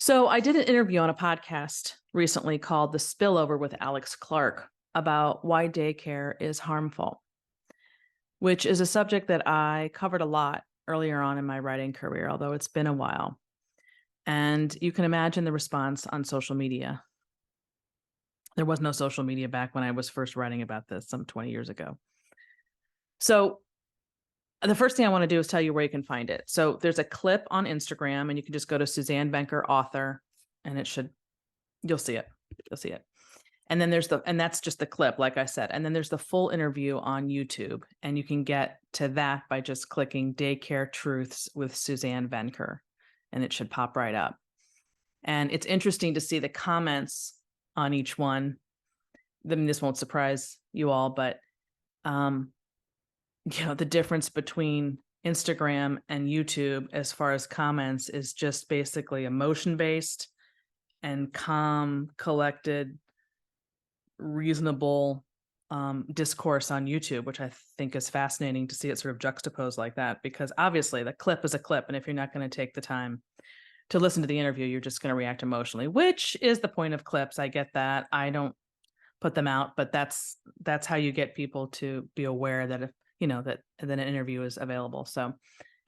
So I did an interview on a podcast recently called The Spillover with Alex Clark about why daycare is harmful, which is a subject that I covered a lot earlier on in my writing career, although it's been a while. And you can imagine the response on social media. There was no social media back when I was first writing about this some 20 years ago. So the first thing I want to do is tell you where you can find it. So there's a clip on Instagram, and you can just go to Suzanne Venker author, and you'll see it. You'll see it. And then and that's just the clip, like I said. And then there's the full interview on YouTube, and you can get to that by just clicking Daycare Truths with Suzanne Venker, and it should pop right up. And it's interesting to see the comments on each one. I mean, this won't surprise you all, but the difference between Instagram and YouTube as far as comments is just basically emotion-based and calm, collected, reasonable discourse on YouTube, which I think is fascinating to see it sort of juxtaposed like that, because obviously the clip is a clip. And if you're not going to take the time to listen to the interview, you're just going to react emotionally, which is the point of clips. I get that. I don't put them out, but that's how you get people to be aware that if, that an interview is available. So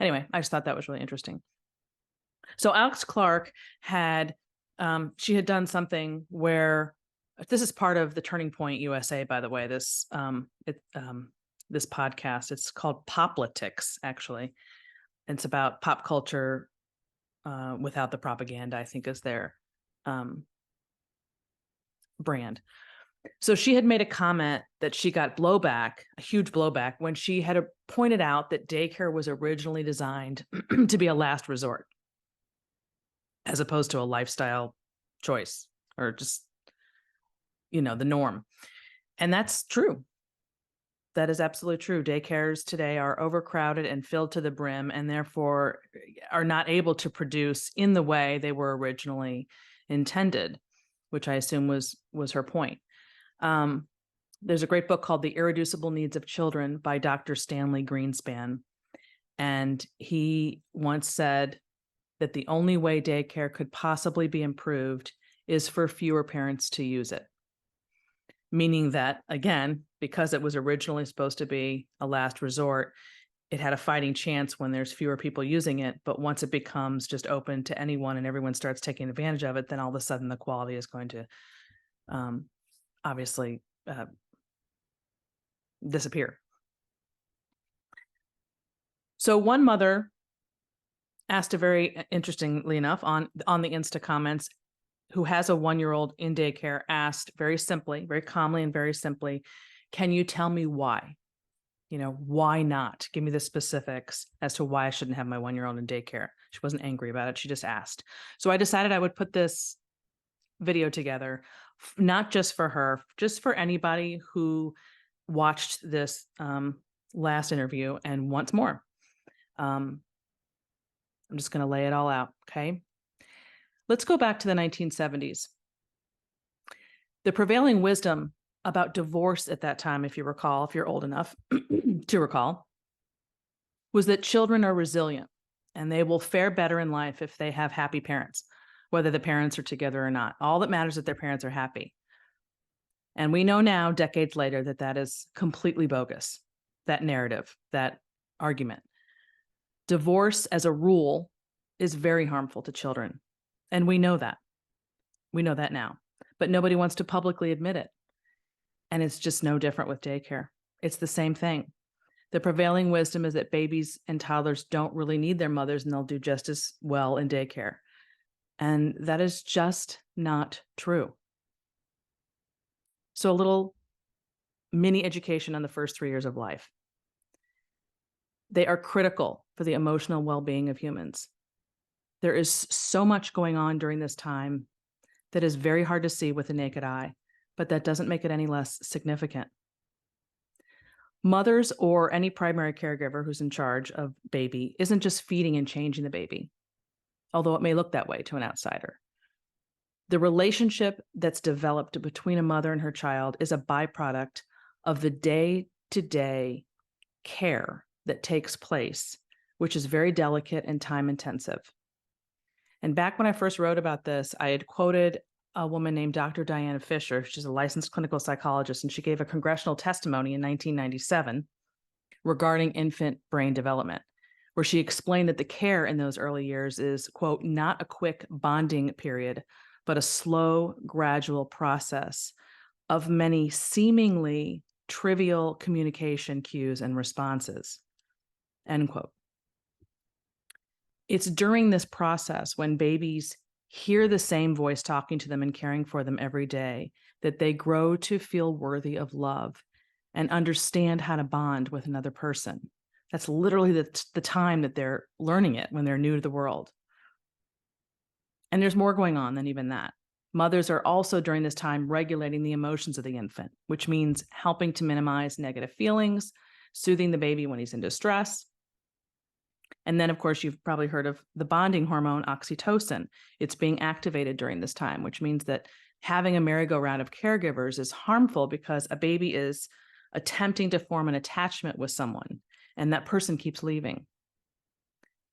anyway, I just thought that was really interesting. So Alex Clark she had done something where, this is part of the Turning Point USA, by the way, this podcast, it's called Poplitics, actually. It's about pop culture without the propaganda, I think is their brand. So she had made a comment that she got blowback, a huge blowback, when she had pointed out that daycare was originally designed to be a last resort, as opposed to a lifestyle choice or just, the norm. And that's true. That is absolutely true. Daycares today are overcrowded and filled to the brim, and therefore are not able to produce in the way they were originally intended, which I assume was her point. There's a great book called The Irreducible Needs of Children by Dr. Stanley Greenspan. And he once said that the only way daycare could possibly be improved is for fewer parents to use it. Meaning that, again, because it was originally supposed to be a last resort, it had a fighting chance when there's fewer people using it. But once it becomes just open to anyone and everyone starts taking advantage of it, then all of a sudden the quality is going to obviously disappear. So one mother asked, very interestingly enough, on the Insta comments, who has a 1-year-old in daycare, asked very simply, very calmly and very simply, can you tell me why? Why not? Give me the specifics as to why I shouldn't have my 1-year-old in daycare. She wasn't angry about it. She just asked. So I decided I would put this video together, not just for her, just for anybody who watched this last interview and wants more. I'm just going to lay it all out. Okay. Let's go back to the 1970s. The prevailing wisdom about divorce at that time, if you recall, if you're old enough to recall, was that children are resilient and they will fare better in life if they have happy parents, whether the parents are together or not. All that matters is that their parents are happy. And we know now, decades later, that that is completely bogus, that narrative, that argument. Divorce, as a rule, is very harmful to children. And we know that. We know that now. But nobody wants to publicly admit it. And it's just no different with daycare. It's the same thing. The prevailing wisdom is that babies and toddlers don't really need their mothers, and they'll do just as well in daycare. And that is just not true. So a little mini education on the first 3 years of life. They are critical for the emotional well-being of humans. There is so much going on during this time that is very hard to see with the naked eye, but that doesn't make it any less significant. Mothers or any primary caregiver who's in charge of baby isn't just feeding and changing the baby, although it may look that way to an outsider. The relationship that's developed between a mother and her child is a byproduct of the day-to-day care that takes place, which is very delicate and time-intensive. And back when I first wrote about this, I had quoted a woman named Dr. Diana Fisher. She's a licensed clinical psychologist, and she gave a congressional testimony in 1997 regarding infant brain development, where she explained that the care in those early years is, quote, not a quick bonding period, but a slow, gradual process of many seemingly trivial communication cues and responses, end quote. It's during this process, when babies hear the same voice talking to them and caring for them every day, that they grow to feel worthy of love and understand how to bond with another person. That's literally the time that they're learning it, when they're new to the world. And there's more going on than even that. Mothers are also during this time regulating the emotions of the infant, which means helping to minimize negative feelings, soothing the baby when he's in distress. And then, of course, you've probably heard of the bonding hormone oxytocin. It's being activated during this time, which means that having a merry-go-round of caregivers is harmful because a baby is attempting to form an attachment with someone, and that person keeps leaving.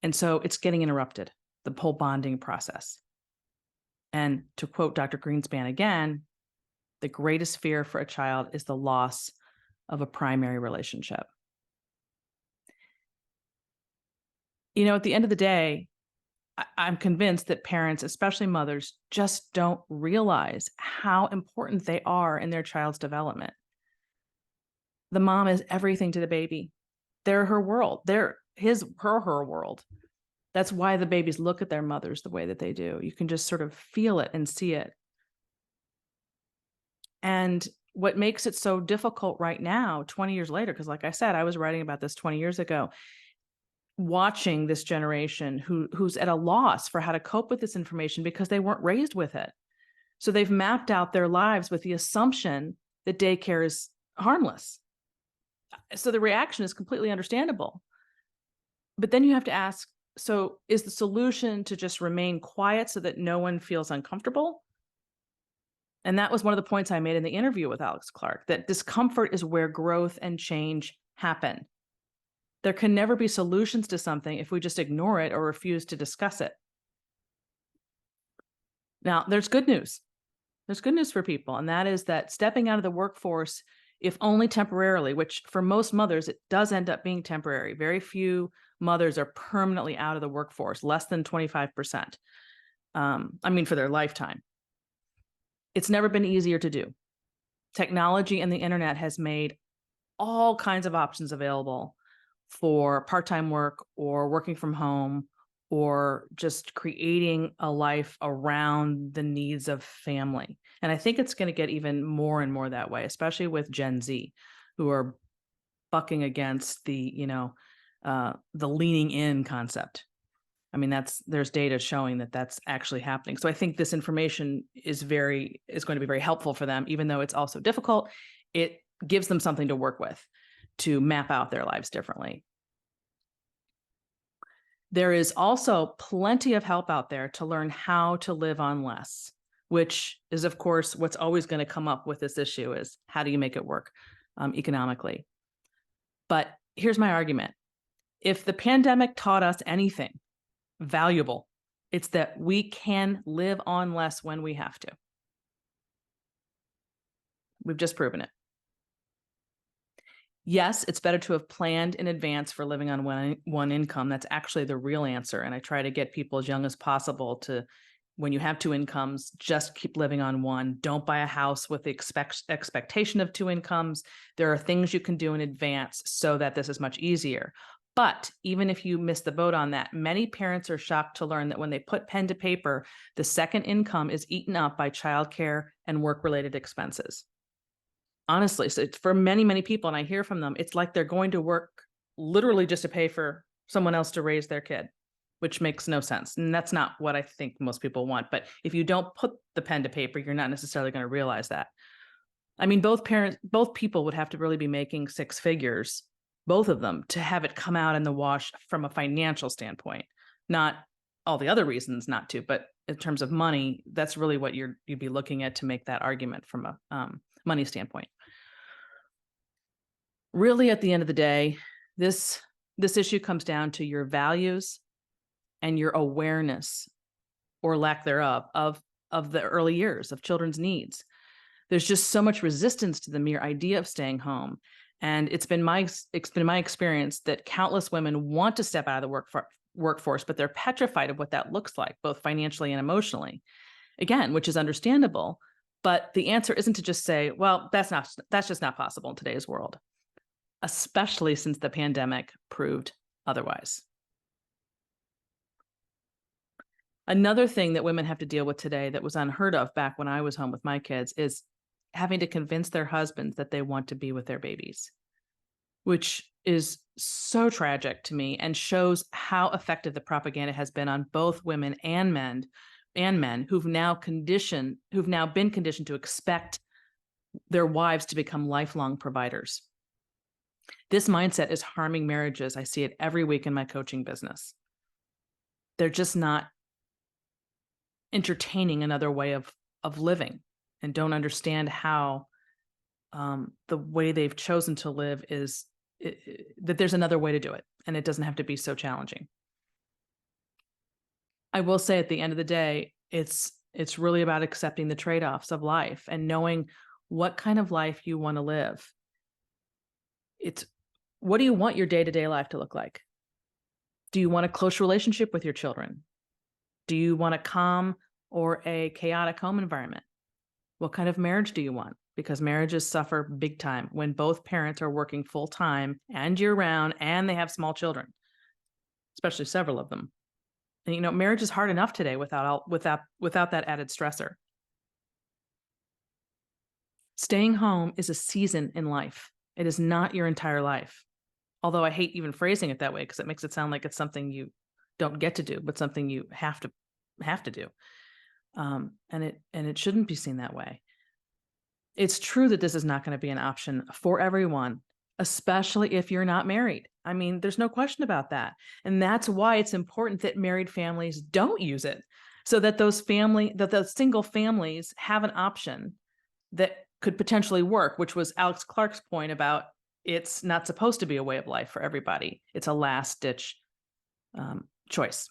And so it's getting interrupted, the whole bonding process. And to quote Dr. Greenspan again, the greatest fear for a child is the loss of a primary relationship. You know, at the end of the day, I'm convinced that parents, especially mothers, just don't realize how important they are in their child's development. The mom is everything to the baby. They're her world. They're her world. That's why the babies look at their mothers the way that they do. You can just sort of feel it and see it. And what makes it so difficult right now, 20 years later, because like I said, I was writing about this 20 years ago, watching this generation who's at a loss for how to cope with this information because they weren't raised with it. So they've mapped out their lives with the assumption that daycare is harmless. So the reaction is completely understandable. But then you have to ask, so is the solution to just remain quiet so that no one feels uncomfortable? And that was one of the points I made in the interview with Alex Clark, that discomfort is where growth and change happen. There can never be solutions to something if we just ignore it or refuse to discuss it. Now, there's good news. There's good news for people, and that is that stepping out of the workforce, if only temporarily, which for most mothers, it does end up being temporary. Very few mothers are permanently out of the workforce, less than 25%. For their lifetime. It's never been easier to do. Technology and the internet has made all kinds of options available for part-time work or working from home or just creating a life around the needs of family. And I think it's going to get even more and more that way, especially with Gen Z, who are bucking against the leaning in concept. I mean, there's data showing that that's actually happening. So I think this information is going to be very helpful for them, even though it's also difficult. It gives them something to work with to map out their lives differently. There is also plenty of help out there to learn how to live on less, which is, of course, what's always going to come up with this issue is how do you make it work economically? But here's my argument. If the pandemic taught us anything valuable, it's that we can live on less when we have to. We've just proven it. Yes, it's better to have planned in advance for living on one income. That's actually the real answer. And I try to get people as young as possible to, when you have two incomes, just keep living on one. Don't buy a house with the expectation of two incomes. There are things you can do in advance so that this is much easier. But even if you miss the boat on that, many parents are shocked to learn that when they put pen to paper, the second income is eaten up by childcare and work-related expenses. Honestly, so it's for many, many people, and I hear from them, it's like they're going to work literally just to pay for someone else to raise their kid, which makes no sense. And that's not what I think most people want. But if you don't put the pen to paper, you're not necessarily going to realize that. I mean, both people would have to really be making six figures, both of them, to have it come out in the wash from a financial standpoint. Not all the other reasons not to, but in terms of money, that's really what you'd be looking at to make that argument from a money standpoint. Really, at the end of the day, this issue comes down to your values and your awareness or lack thereof of the early years of children's needs. There's just so much resistance to the mere idea of staying home. And it's been my experience that countless women want to step out of the workforce, but they're petrified of what that looks like, both financially and emotionally. Again, which is understandable. But the answer isn't to just say, well, that's just not possible in today's world, especially since the pandemic proved otherwise. Another thing that women have to deal with today that was unheard of back when I was home with my kids is having to convince their husbands that they want to be with their babies, which is so tragic to me and shows how effective the propaganda has been on both women and men who've now been conditioned to expect their wives to become lifelong providers. This mindset is harming marriages. I see it every week in my coaching business. They're just not entertaining another way of living and don't understand how the way they've chosen to live is that there's another way to do it, and it doesn't have to be so challenging. I will say at the end of the day, it's really about accepting the trade-offs of life and knowing what kind of life you want to live. What do you want your day-to-day life to look like? Do you want a close relationship with your children? Do you want a calm or a chaotic home environment? What kind of marriage do you want? Because marriages suffer big time when both parents are working full time and year round and they have small children, especially several of them. And marriage is hard enough today without that added stressor. Staying home is a season in life. It is not your entire life. Although I hate even phrasing it that way because it makes it sound like it's something you don't get to do, but something you have to do. And it shouldn't be seen that way. It's true that this is not going to be an option for everyone, especially if you're not married. I mean, there's no question about that. And that's why it's important that married families don't use it, so that those single families have an option that could potentially work, which was Alex Clark's point about it's not supposed to be a way of life for everybody. It's a last-ditch choice.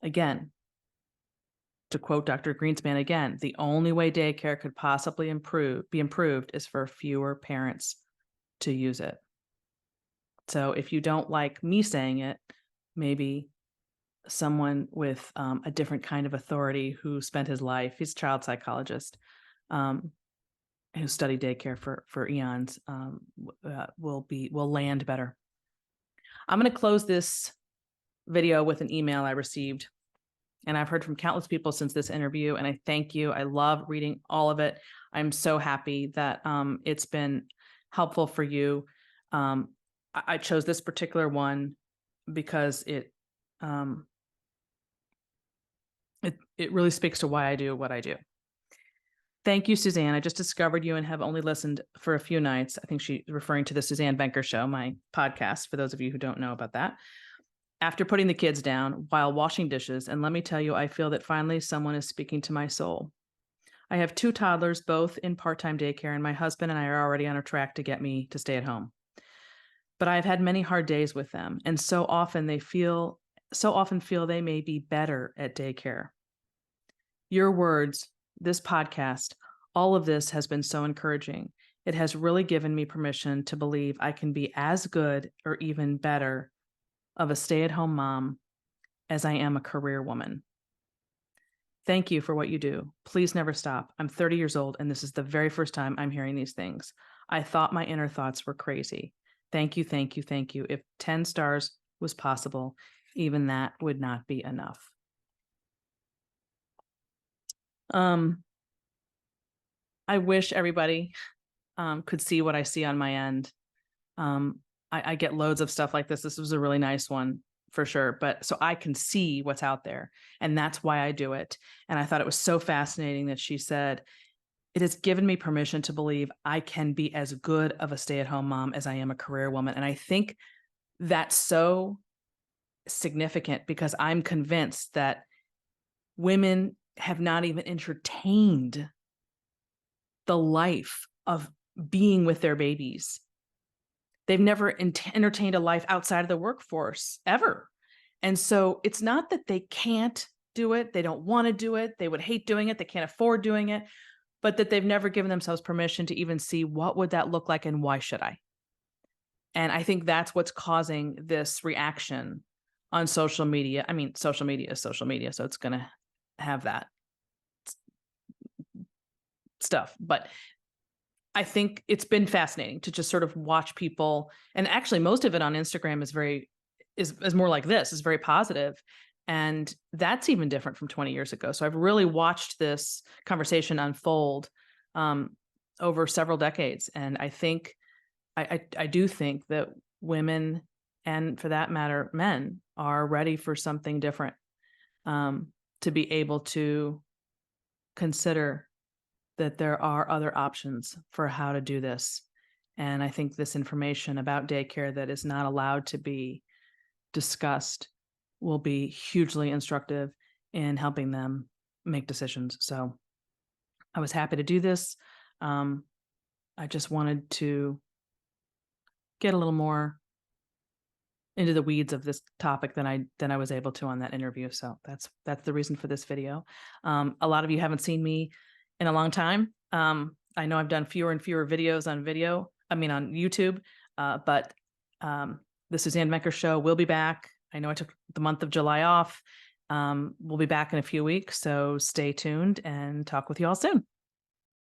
Again, to quote Dr. Greenspan again, the only way daycare could possibly be improved is for fewer parents to use it. So if you don't like me saying it, maybe someone with a different kind of authority who spent his life, he's a child psychologist, who studied daycare for eons, will land better. I'm going to close this video with an email I received. And I've heard from countless people since this interview, and I thank you. I love reading all of it. I'm so happy that it's been helpful for you. I chose this particular one because it really speaks to why I do what I do. Thank you, Suzanne. I just discovered you and have only listened for a few nights. I think she's referring to the Suzanne Venker Show, my podcast, for those of you who don't know about that. After putting the kids down while washing dishes, and let me tell you, I feel that finally someone is speaking to my soul. I have 2 toddlers, both in part-time daycare, and my husband and I are already on a track to get me to stay at home. But I've had many hard days with them, and so often feel they may be better at daycare. Your words, this podcast, all of this has been so encouraging. It has really given me permission to believe I can be as good or even better of a stay-at-home mom as I am a career woman. Thank you for what you do. Please never stop. I'm 30 years old, and this is the very first time I'm hearing these things. I thought my inner thoughts were crazy. Thank you, thank you, thank you. If 10 stars was possible, even that would not be enough. I wish everybody could see what I see on my end. I get loads of stuff like this. This was a really nice one for sure. But so I can see what's out there, and that's why I do it. And I thought it was so fascinating that she said, it has given me permission to believe I can be as good of a stay-at-home mom as I am a career woman. And I think that's so significant because I'm convinced that women have not even entertained the life of being with their babies. They've never entertained a life outside of the workforce ever. And so it's not that they can't do it. They don't want to do it. They would hate doing it. They can't afford doing it, but that they've never given themselves permission to even see what would that look like and why should I? And I think that's what's causing this reaction on social media. I mean, social media is social media, so it's going to have that stuff. But I think it's been fascinating to just sort of watch people, and actually most of it on Instagram is more like this, is very positive. And that's even different from 20 years ago. So I've really watched this conversation unfold over several decades. And I think, I do think that women, and for that matter, men, are ready for something different, to be able to consider that there are other options for how to do this. And I think this information about daycare that is not allowed to be discussed will be hugely instructive in helping them make decisions. So I was happy to do this. I just wanted to get a little more into the weeds of this topic than I was able to on that interview. So that's the reason for this video. A lot of you haven't seen me in a long time. I know I've done fewer and fewer videos on on YouTube, but the Suzanne Venker Show will be back. I know I took the month of July off. We'll be back in a few weeks, so stay tuned and talk with you all soon.